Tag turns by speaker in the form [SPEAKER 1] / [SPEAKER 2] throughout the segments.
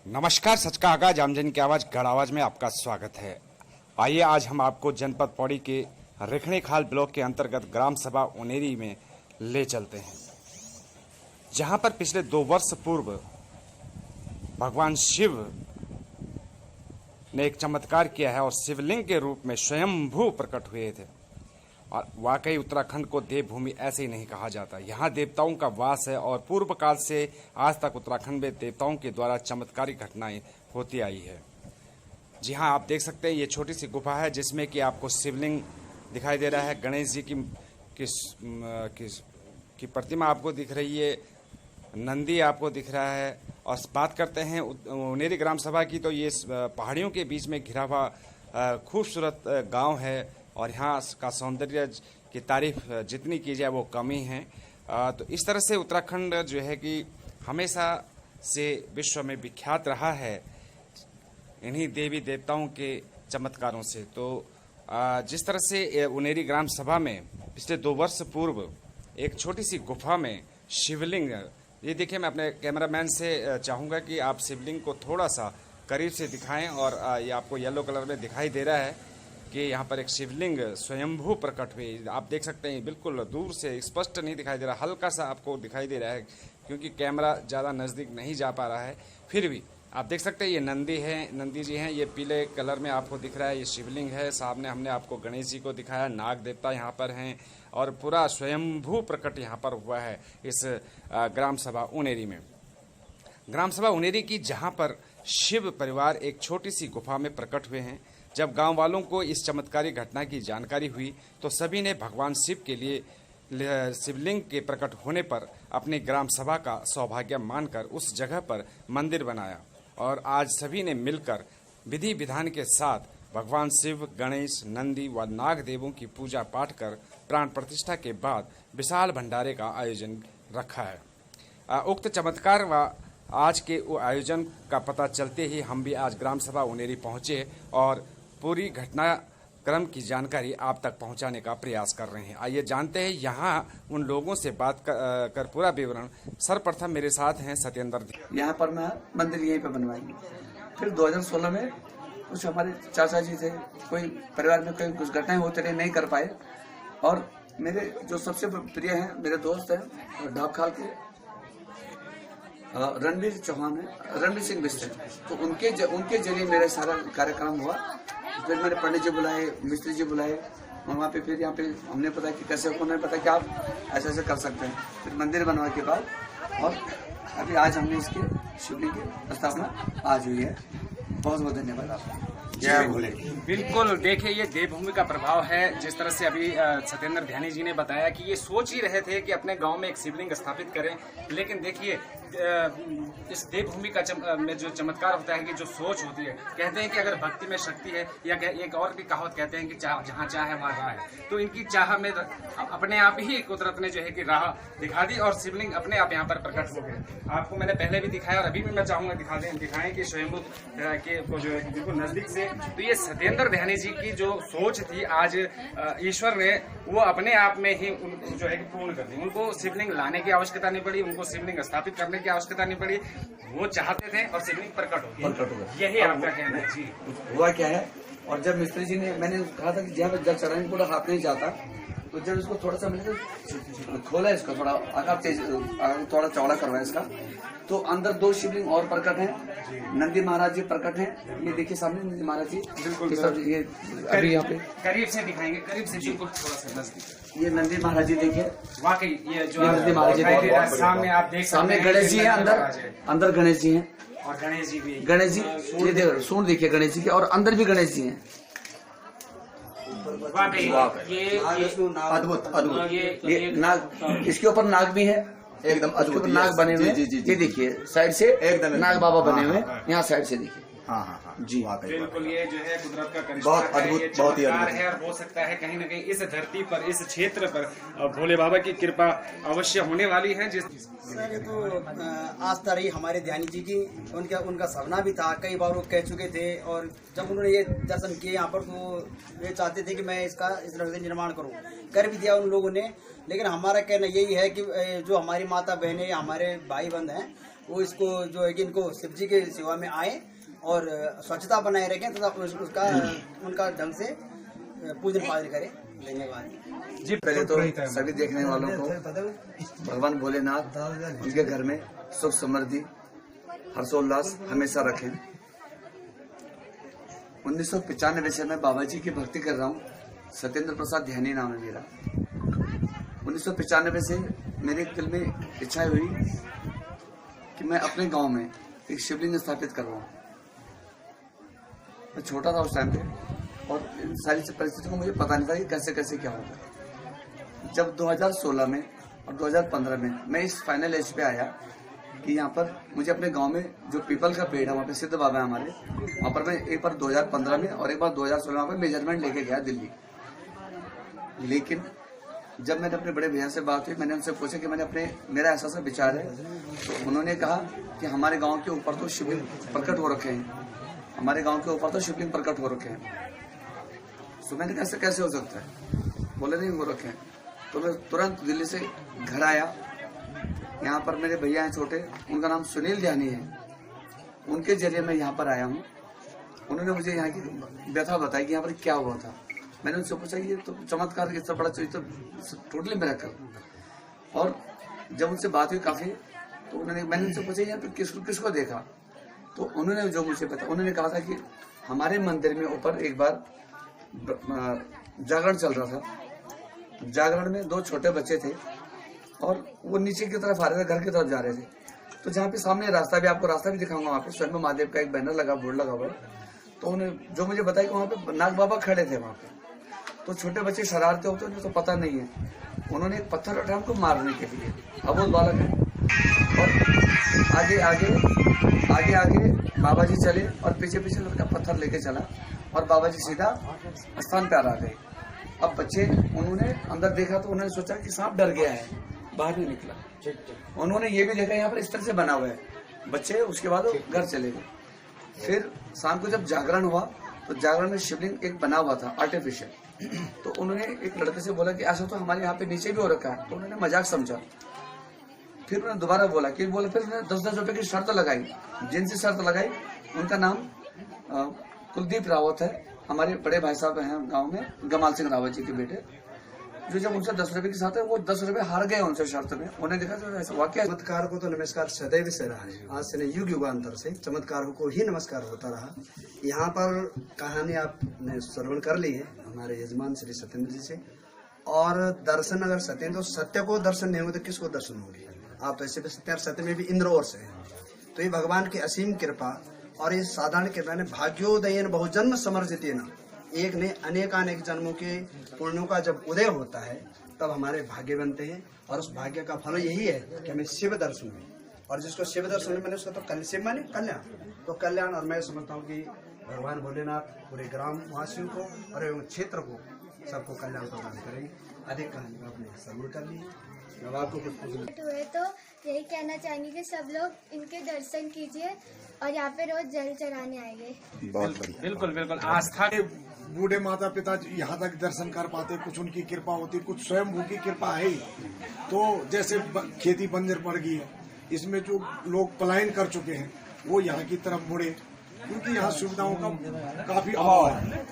[SPEAKER 1] नमस्कार, सच का आगाज आमजन की आवाज गढ़ आवाज में आपका स्वागत है। आइए आज हम आपको जनपद पौड़ी के रेखणीखाल ब्लॉक के अंतर्गत ग्राम सभा उनेरी में ले चलते हैं, जहां पर पिछले 2 वर्ष पूर्व भगवान शिव ने एक चमत्कार किया है और शिवलिंग के रूप में स्वयंभू प्रकट हुए थे। और वाकई उत्तराखंड को देवभूमि ऐसे ही नहीं कहा जाता। यहाँ देवताओं का वास है और पूर्व काल से आज तक उत्तराखंड में देवताओं के द्वारा चमत्कारी घटनाएं होती आई है। जी हाँ, आप देख सकते हैं ये छोटी सी गुफा है जिसमें कि आपको शिवलिंग दिखाई दे रहा है, गणेश जी की प्रतिमा आपको दिख रही है, नंदी आपको दिख रहा है। और बात करते हैं उनेरी ग्राम सभा की, तो ये पहाड़ियों के बीच में घिरा हुआ खूबसूरत गांव है और यहाँ का सौंदर्य की तारीफ जितनी की जाए वो कम ही है। तो इस तरह से उत्तराखंड जो है कि हमेशा से विश्व में विख्यात रहा है इन्हीं देवी देवताओं के चमत्कारों से। तो जिस तरह से उनेरी ग्राम सभा में पिछले 2 वर्ष पूर्व एक छोटी सी गुफा में शिवलिंग, ये देखिए, मैं अपने कैमरामैन से चाहूँगा कि आप शिवलिंग को थोड़ा सा करीब से दिखाएं। और ये आपको येलो कलर में दिखाई दे रहा है कि यहाँ पर एक शिवलिंग स्वयंभू प्रकट हुई। आप देख सकते हैं बिल्कुल दूर से, स्पष्ट नहीं दिखाई दे रहा, हल्का सा आपको दिखाई दे रहा है क्योंकि कैमरा ज़्यादा नज़दीक नहीं जा पा रहा है। फिर भी आप देख सकते हैं ये नंदी है, नंदी जी हैं, ये पीले कलर में आपको दिख रहा है, ये शिवलिंग है। सामने हमने आपको गणेश जी को दिखाया, नाग देवता यहाँ पर हैं और पूरा स्वयंभू प्रकट यहाँ पर हुआ है इस ग्राम सभा उनेरी में। ग्राम सभा उनेरी की, जहाँ पर शिव परिवार एक छोटी सी गुफा में प्रकट हुए हैं। जब गांव वालों को इस चमत्कारी घटना की जानकारी हुई तो सभी ने भगवान शिव के लिए शिवलिंग के प्रकट होने पर अपनी ग्राम सभा का सौभाग्य मानकर उस जगह पर मंदिर बनाया। और आज सभी ने मिलकर विधि विधान के साथ भगवान शिव, गणेश, नंदी व नाग देवों की पूजा पाठ कर प्राण प्रतिष्ठा के बाद विशाल भंडारे का आयोजन रखा है। उक्त चमत्कार व आज के आयोजन का पता चलते ही हम भी आज ग्राम सभा उनेरी पहुंचे और पूरी घटनाक्रम की जानकारी आप तक पहुंचाने का प्रयास कर रहे हैं। आइए जानते हैं यहाँ उन लोगों से बात कर पूरा विवरण। सर्वप्रथम मेरे साथ हैं सत्येंद्र।
[SPEAKER 2] यहाँ पर मैं मंदिर यहीं पे बनवाएंगे। फिर 2016 में कुछ हमारे चाचा जी थे, कोई परिवार में कोई कुछ घटनाएं होते रहे, नहीं कर पाए। और मेरे जो सबसे प्रिय हैं, मेरे दोस्त हैं डाबखाल के रणवीर चौहान है, रणवीर सिंह बिस्तर, तो उनके जरिए मेरा सारा कार्यक्रम हुआ। फिर मैंने पंडित जी बुलाए, मिस्त्री जी बुलाए, वहाँ पे फिर यहाँ पे हमने पता कि कैसे, उन्होंने पता कि आप ऐसे ऐसे कर सकते हैं। फिर मंदिर बनवा के बाद और अभी आज हमने इसके शिवलिंग की स्थापना आज हुई है। बहुत बहुत धन्यवाद आपका।
[SPEAKER 1] जय भोले।
[SPEAKER 3] बिल्कुल, देखिए ये देवभूमि का प्रभाव है। जिस तरह से अभी सत्येंद्र ध्यानी जी ने बताया कि ये सोच ही रहे थे कि अपने गांव में एक शिवलिंग स्थापित करें, लेकिन देखिए इस देवभूमि का में जो चमत्कार होता है कि जो सोच होती है, कहते हैं कि अगर भक्ति में शक्ति है, या एक और भी कहावत कहते हैं कि जहाँ चाह है वहाँ राह है। तो इनकी चाह में अपने आप ही कुदरत ने जो है कि राह दिखा दी और शिवलिंग अपने आप यहाँ पर प्रकट हो गए। आपको मैंने पहले भी दिखाया और अभी भी मैं चाहूंगा दिखाएं कि स्वयंभू के जो है बिल्कुल नजदीक से। तो ये सत्येंद्र ध्यानी जी की जो सोच थी, आज ईश्वर ने वो अपने आप में ही उनको जो है पूर्ण कर दी। उनको शिवलिंग लाने की आवश्यकता नहीं पड़ी, उनको शिवलिंग स्थापित करने की आवश्यकता नहीं पड़ी, वो चाहते थे और शिवलिंग प्रकट हो गई। यही आपका कहना है जी।
[SPEAKER 2] हुआ क्या है, और जब मिस्त्री जी ने, मैंने कहा था कि जब जल चढ़ाने पूरा हाथ नहीं जाता, तो जब इसको थोड़ा सा मैंने खोला, इसको थोड़ा आकार तेज, थोड़ा चौड़ा करवाया इसका, तो अंदर 2 शिवलिंग और प्रकट हैं। नंदी महाराज जी प्रकट हैं, ये देखिए सामने नंदी महाराज जी। बिल्कुल, ये अभी यहाँ पे
[SPEAKER 3] करीब से दिखाएंगे, करीब से बिल्कुल थोड़ा सा नजदीक।
[SPEAKER 2] ये नंदी महाराज जी देखिए,
[SPEAKER 3] वाकई ये जो
[SPEAKER 2] नंदी महाराज जी
[SPEAKER 3] सामने आप देख,
[SPEAKER 2] सामने गणेश जी है, अंदर गणेश जी हैं,
[SPEAKER 3] और गणेश जी भी,
[SPEAKER 2] गणेश जी ये देखो, सूंड देखिए गणेश जी के, और अंदर भी गणेश जी हैं। अद्भुत अद्भुत। ये नाग, इसके ऊपर नाग भी है, एकदम अद्भुत नाग बने हुए। ये देखिए साइड से एकदम नाग बाबा बने हुए, यहाँ साइड से देखिए।
[SPEAKER 1] हाँ
[SPEAKER 2] जी,
[SPEAKER 3] बिल्कुल, ये जो है कुदरत का करिश्मा
[SPEAKER 2] बहुत
[SPEAKER 3] है,
[SPEAKER 2] अद्भुत,
[SPEAKER 3] ये
[SPEAKER 2] बहुत ही
[SPEAKER 3] चमत्कार
[SPEAKER 2] अद्भुत
[SPEAKER 3] है। और हो सकता है कहीं न कहीं इस धरती पर, इस क्षेत्र पर भोले बाबा की कृपा अवश्य होने वाली है। जिस
[SPEAKER 4] सर, ये तो आस्था रही हमारे ध्यानी जी की, उनका सपना भी था, कई बार वो कह चुके थे। और जब उन्होंने ये दर्शन किए यहाँ पर, तो ये चाहते थे कि मैं इस तरह से निर्माण करूँ, कर भी दिया उन लोगों ने। लेकिन हमारा कहना यही है कि जो हमारी माता बहनें, हमारे भाई बंद हैं, वो इसको जो है कि इनको शिव जी के सेवा में आए और स्वच्छता बनाए रखें तथा उसका उनका ढंग से पूजन पालन करें। धन्यवाद
[SPEAKER 2] जी। पहले तो सभी देखने वालों को भगवान भोलेनाथ उनके घर में सुख समृद्धि हर्षोल्लास हमेशा रखें। 1995 से मैं बाबा जी की भक्ति कर रहा हूँ। सत्येंद्र प्रसाद ध्यानी नाम है मेरा। 1995 से मेरे दिल में इच्छा हुई कि मैं अपने गांव में एक शिवलिंग स्थापित करवाऊं। मैं छोटा था उस टाइम पे और इन सारी परिस्थितियों को मुझे पता नहीं था कि कैसे कैसे क्या होगा। जब 2016 में और 2015 में मैं इस फाइनल एज पे आया कि यहाँ पर मुझे अपने गांव में जो पीपल का पेड़ है वहाँ पे सिद्ध बाबा है हमारे, वहाँ पर मैं एक बार 2015 में और एक बार 2016 में मेजरमेंट लेके गया दिल्ली। लेकिन जब मैंने अपने बड़े भैया से बात हुई, मैंने उनसे पूछा कि मेरा ऐसा विचार है, तो उन्होंने कहा कि हमारे गांव के ऊपर तो शिवलिंग प्रकट हो रखे हैं, हमारे गांव के ऊपर तो शिवलिंग प्रकट हो रखे हैं। तो मैंने कैसे हो सकता है, बोले नहीं हो रखे हैं। तो मैं तुरंत दिल्ली से घर आया। यहाँ पर मेरे भैया हैं छोटे, उनका नाम सुनील ध्यानी है, उनके जरिए मैं यहाँ पर आया हूँ। उन्होंने मुझे यहाँ की व्यथा बताई कि यहाँ पर क्या हुआ था। मैंने उनसे पूछा ये तो चमत्कार इतना बड़ा चाहिए तो टोटली मिरेकल। और जब उनसे बात हुई काफी, तो मैंने उनसे पूछा यहाँ पे किसको देखा, तो उन्होंने जो मुझे बताया, उन्होंने कहा था कि हमारे मंदिर में ऊपर एक बार जागरण चल रहा था। जागरण में 2 छोटे बच्चे थे और वो नीचे की तरफ आ रहे थे, घर की तरफ जा रहे थे। तो जहाँ पे सामने रास्ता भी, आपको रास्ता भी दिखाऊंगा, वहाँ पे स्वयं महादेव का एक बैनर लगा, बोर्ड लगा हुआ है। तो उन्हें जो मुझे बताया कि वहाँ पे नाग बाबा खड़े थे वहाँ पे। तो छोटे बच्चे शरारते होते हैं, उन्हें तो पता नहीं है, उन्होंने एक पत्थर उठाया उनको मारने के लिए। अब वो बालक है और आगे बाबा जी चले और पीछे लड़का पत्थर लेके चला और बाबा जी सीधा स्थान पे आ गए। अब बच्चे उन्होंने अंदर देखा तो उन्होंने सोचा कि सांप डर गया है, बाहर नहीं निकला। उन्होंने ये भी देखा यहाँ पर इस तरह से बना हुआ है बच्चे, उसके बाद वो घर चले गए। फिर शाम को जब जागरण हुआ तो जागरण में शिवलिंग एक बना हुआ था आर्टिफिशियल। तो उन्होंने एक लड़के से बोला कि ऐसा तो हमारे यहाँ पे नीचे भी हो रखा है। तो उन्होंने मजाक समझा। फिर उन्होंने दोबारा बोला फिर उन्होंने 10-10 रुपए की शर्त लगाई। जिनसे शर्त लगाई उनका नाम कुलदीप रावत है, हमारे बड़े भाई साहब हैं गांव में, गमाल सिंह रावत जी के बेटे। जो जब उनसे 10 रुपए की साथ है, वो 10 रुपए हार गए उनसे शर्त में। उन्हें देखा तो ऐसा वाक्य।
[SPEAKER 4] चमत्कार को तो नमस्कार सदैव से रहा है, आज से नहीं युग युगांतर से चमत्कारों को ही नमस्कार होता रहा। यहाँ पर कहानी आपने श्रवण कर ली है हमारे यजमान श्री सत्येंद्र जी से। और दर्शन अगर सत्येंद्र, तो सत्य को दर्शन नहीं होगा तो किसको दर्शन होगी। आप तो ऐसे भी सत्य में भी इंद्र और से है। तो ये भगवान की असीम कृपा और ये साधारण कृपा ने भाग्योदयन बहुजन्म समर्जितेन, एक ने अनेकानेक जन्मों के पुण्यों का जब उदय होता है तब हमारे भाग्य बनते हैं। और उस भाग्य का फल यही है कि हमें शिव दर्शन में, और जिसको शिव दर्शन में मैंने उसका तो शिव माने कल्याण, तो कल्याण। और मैं समझता हूँ कि भगवान भोलेनाथ पूरे ग्राम वासियों को और एवं क्षेत्र को सबको कल्याण प्रदान करेंगे। अधिक कहानी आपने श्रवण कर ली। आपको कुछ
[SPEAKER 5] हुए तो यही कहना चाहेंगे कि सब लोग इनके दर्शन कीजिए और यहाँ पे रोज जल चढ़ाने आएंगे।
[SPEAKER 3] बिल्कुल आस्था के
[SPEAKER 6] बूढ़े माता पिता यहाँ तक दर्शन कर पाते, कुछ उनकी कृपा होती, कुछ स्वयं की कृपा है ही। तो जैसे खेती बंजर पड़ गई है, इसमें जो लोग पलायन कर चुके हैं वो यहाँ की तरफ मुड़े, क्योंकि यहाँ सुविधाओं का काफी अभाव है।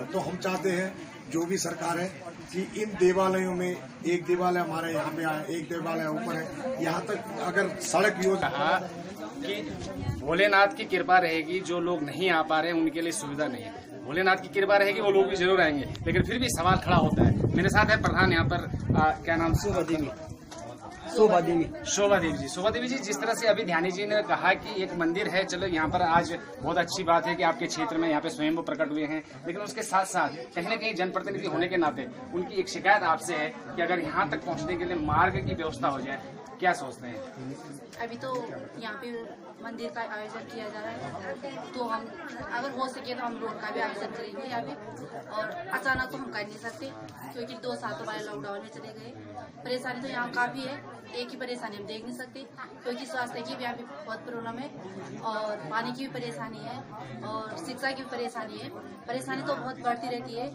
[SPEAKER 6] तो हम चाहते हैं जो भी सरकार है कि इन देवालयों में, एक देवालय हमारे यहाँ पे आया, एक देवालय ऊपर है, यहाँ तक अगर सड़क योजना
[SPEAKER 3] कि भोलेनाथ की कृपा रहेगी, जो लोग नहीं आ पा रहे हैं उनके लिए सुविधा नहीं है। भोलेनाथ की कृपा रहेगी, वो लोग भी जरूर आएंगे, लेकिन फिर भी सवाल खड़ा होता है। मेरे साथ है प्रधान यहाँ पर, क्या नाम? शोभा देवी जी, जिस तरह से अभी ध्यानी जी ने कहा कि एक मंदिर है, चलो यहाँ पर आज बहुत अच्छी बात है कि आपके क्षेत्र में यहाँ पे स्वयं प्रकट हुए हैं, लेकिन उसके साथ साथ कहीं न कहीं जनप्रतिनिधि होने के नाते उनकी एक शिकायत आपसे है कि अगर यहाँ तक पहुँचने के लिए मार्ग की व्यवस्था हो जाए, क्या सोचते हैं?
[SPEAKER 7] अभी तो यहाँ पे मंदिर का आयोजन किया जा रहा है, तो हम अगर हो सके तो हम रोड का भी आयोजन करेंगे यहाँ पे। और अचानक तो हम कर नहीं सकते, क्योंकि 2 साल तो हमारे लॉकडाउन में चले गए। परेशानी तो यहाँ काफ़ी है, एक ही परेशानी हम देख नहीं सकते, क्योंकि स्वास्थ्य की भी यहाँ पे बहुत प्रॉब्लम है, और पानी की भी परेशानी है, और शिक्षा की भी परेशानी है। परेशानी तो बहुत बढ़ती रहती है।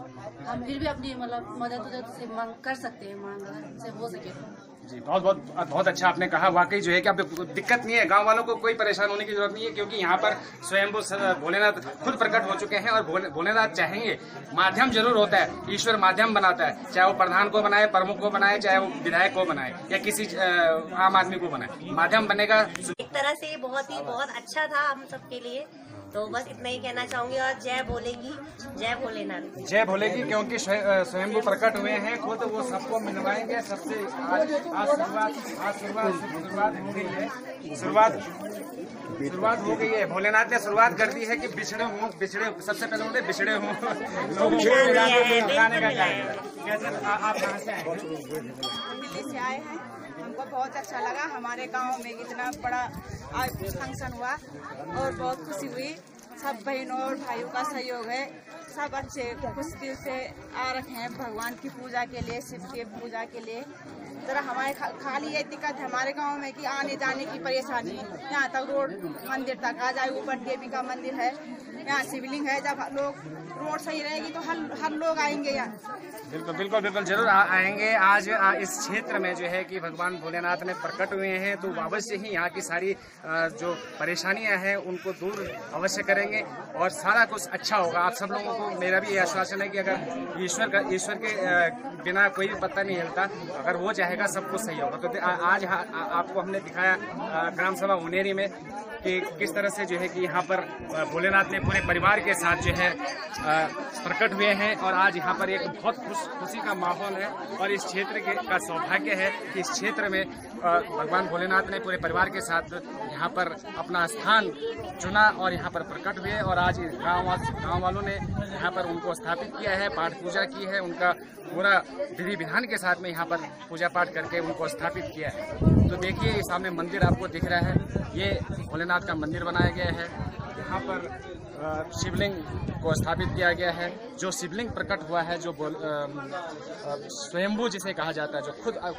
[SPEAKER 7] हम फिर भी अपनी मतलब मदद से मांग कर सकते हैं, मांग से हो सके तो।
[SPEAKER 3] जी, बहुत बहुत बहुत अच्छा आपने कहा। वाकई जो है कि अब दिक्कत नहीं है, गांव वालों को कोई परेशान होने की जरूरत नहीं है, क्योंकि यहाँ पर स्वयंभू भोलेनाथ खुद प्रकट हो चुके हैं। और भोलेनाथ चाहेंगे, माध्यम जरूर होता है, ईश्वर माध्यम बनाता है, चाहे वो प्रधान को बनाए, प्रमुख को बनाए, चाहे वो विधायक को बनाए या किसी आम आदमी को बनाए, माध्यम बनेगा।
[SPEAKER 8] एक तरह से बहुत अच्छा था हम सबके लिए। तो बस इतना ही कहना चाहूंगी और जय बोलेगी, जय भोलेनाथ।
[SPEAKER 3] जय भोलेगी, क्योंकि स्वयंभू प्रकट हुए हैं खुद, वो सबको मिलवाएंगे सबसे। आज शुरुआत हो गई है, शुरुआत हो गई है। भोलेनाथ ने शुरुआत कर दी है कि बिछड़े सबसे पहले उन्हें बिछड़े हों लोगों को मिलाने का कार्य। कैसे आप कहाँ से आए हैं?
[SPEAKER 9] दिल्ली से आए हैं। हमको बहुत अच्छा लगा, हमारे गांव में इतना बड़ा आज फंक्शन हुआ और बहुत खुशी हुई। सब बहनों और भाइयों का सहयोग है, सब अच्छे खुश दिल से आ रखे हैं भगवान की पूजा के लिए, शिव की पूजा के लिए। जरा हमारे खाली ये दिक्कत है हमारे गांव में कि आने जाने की परेशानी, यहाँ तक रोड मंदिर तक आ जाए, ऊपर देवी का मंदिर है, यहाँ शिवलिंग है। जब लोग रोड सही रहेगी तो हर लोग आएंगे यहाँ।
[SPEAKER 3] बिल्कुल जरूर आएंगे। आज इस क्षेत्र में जो है कि भगवान भोलेनाथ ने प्रकट हुए हैं, तो अवश्य ही यहाँ की सारी जो परेशानियां हैं उनको दूर अवश्य करेंगे और सारा कुछ अच्छा होगा। आप सब लोगों को मेरा भी आश्वासन है कि अगर ईश्वर के बिना कोई भी पत्ता नहीं हिलता, अगर वो चाहेगा सब कुछ सही होगा। तो आज आपको हमने दिखाया ग्राम सभा उनेरी में कि किस तरह से जो है कि यहाँ पर भोलेनाथ ने पूरे परिवार के साथ जो है प्रकट हुए हैं। और आज यहाँ पर एक बहुत खुशी का माहौल है और इस क्षेत्र का सौभाग्य है कि इस क्षेत्र में भगवान भोलेनाथ ने पूरे परिवार के साथ यहाँ पर अपना स्थान चुना और यहाँ पर प्रकट हुए। और आज गांव वालों ने यहाँ पर उनको स्थापित किया है, पाठ पूजा की है, उनका पूरा विधि विधान के साथ में यहाँ पर पूजा पाठ करके उनको स्थापित किया है। तो देखिए, ये सामने मंदिर आपको दिख रहा है, ये भोलेनाथ का मंदिर बनाया गया है। यहाँ पर शिवलिंग को स्थापित किया गया है। जो शिवलिंग प्रकट हुआ है, जो स्वयंभू जिसे कहा जाता है, जो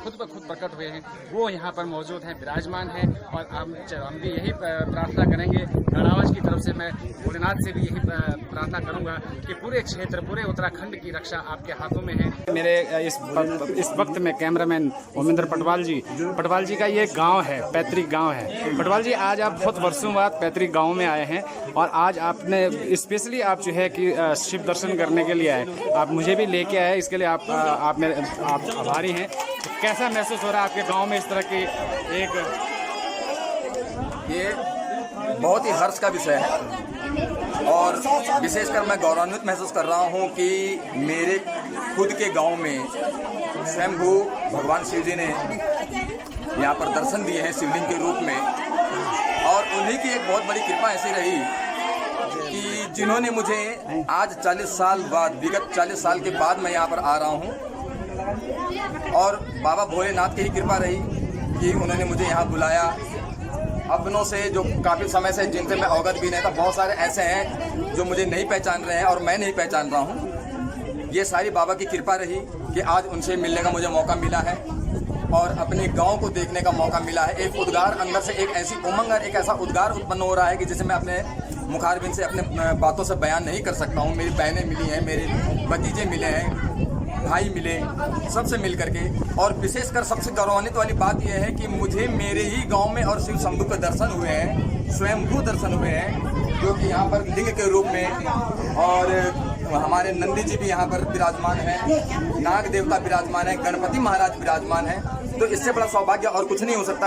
[SPEAKER 3] खुद प्रकट हुए हैं, वो यहाँ पर मौजूद हैं, विराजमान हैं। और हम भी यही प्रार्थना करेंगे, गढ़ावज की तरफ से मैं भोलेनाथ से भी यही प्रार्थना करूंगा कि पूरे क्षेत्र, पूरे उत्तराखंड की रक्षा आपके हाथों में है। मेरे इस वक्त में कैमरामैन ओमेंद्र पटवाल जी का ये गाँव है, पैतृक गाँव है। पटवाल जी, आज आप बहुत वर्षों बाद पैतृक गाँव में आए हैं और आज आपने स्पेशली आप जो है कि शिव दर्शन करने के लिए आए, आप मुझे भी लेके आए, इसके लिए आप आभारी हैं। तो कैसा महसूस हो रहा है आपके गांव में इस तरह की एक?
[SPEAKER 10] ये बहुत ही हर्ष का विषय है और विशेषकर मैं गौरवान्वित महसूस कर रहा हूँ कि मेरे खुद के गांव में स्वयंभू भगवान शिव जी ने यहाँ पर दर्शन दिए हैं शिवलिंग के रूप में। और उन्हीं की एक बहुत बड़ी कृपा ऐसी रही कि जिन्होंने मुझे आज 40 साल बाद, विगत 40 साल के बाद मैं यहाँ पर आ रहा हूँ और बाबा भोलेनाथ की ही कृपा रही कि उन्होंने मुझे यहाँ बुलाया। अपनों से जो काफ़ी समय से जिनसे मैं अवगत भी नहीं था, बहुत सारे ऐसे हैं जो मुझे नहीं पहचान रहे हैं और मैं नहीं पहचान रहा हूँ। ये सारी बाबा की कृपा रही कि आज उनसे मिलने का मुझे मौका मिला है और अपने गांव को देखने का मौका मिला है। एक उद्गार अंदर से, एक ऐसी उमंग और एक ऐसा उद्गार उत्पन्न हो रहा है कि जिसे मैं अपने मुखारबिन से अपने बातों से बयान नहीं कर सकता हूँ। मेरी बहनें मिली हैं, मेरे भतीजे मिले हैं, भाई मिले, सबसे मिल करके। और विशेषकर सबसे गौरवान्वित वाली बात यह है कि मुझे मेरे ही गांव में और शिव शंभू के दर्शन हुए हैं, स्वयंभू दर्शन हुए हैं, जो कि यहाँ पर लिंग के रूप में। और हमारे नंदी जी भी यहाँ पर विराजमान हैं, नाग देवता विराजमान है, गणपति महाराज विराजमान हैं। तो इससे बड़ा सौभाग्य और कुछ नहीं हो सकता।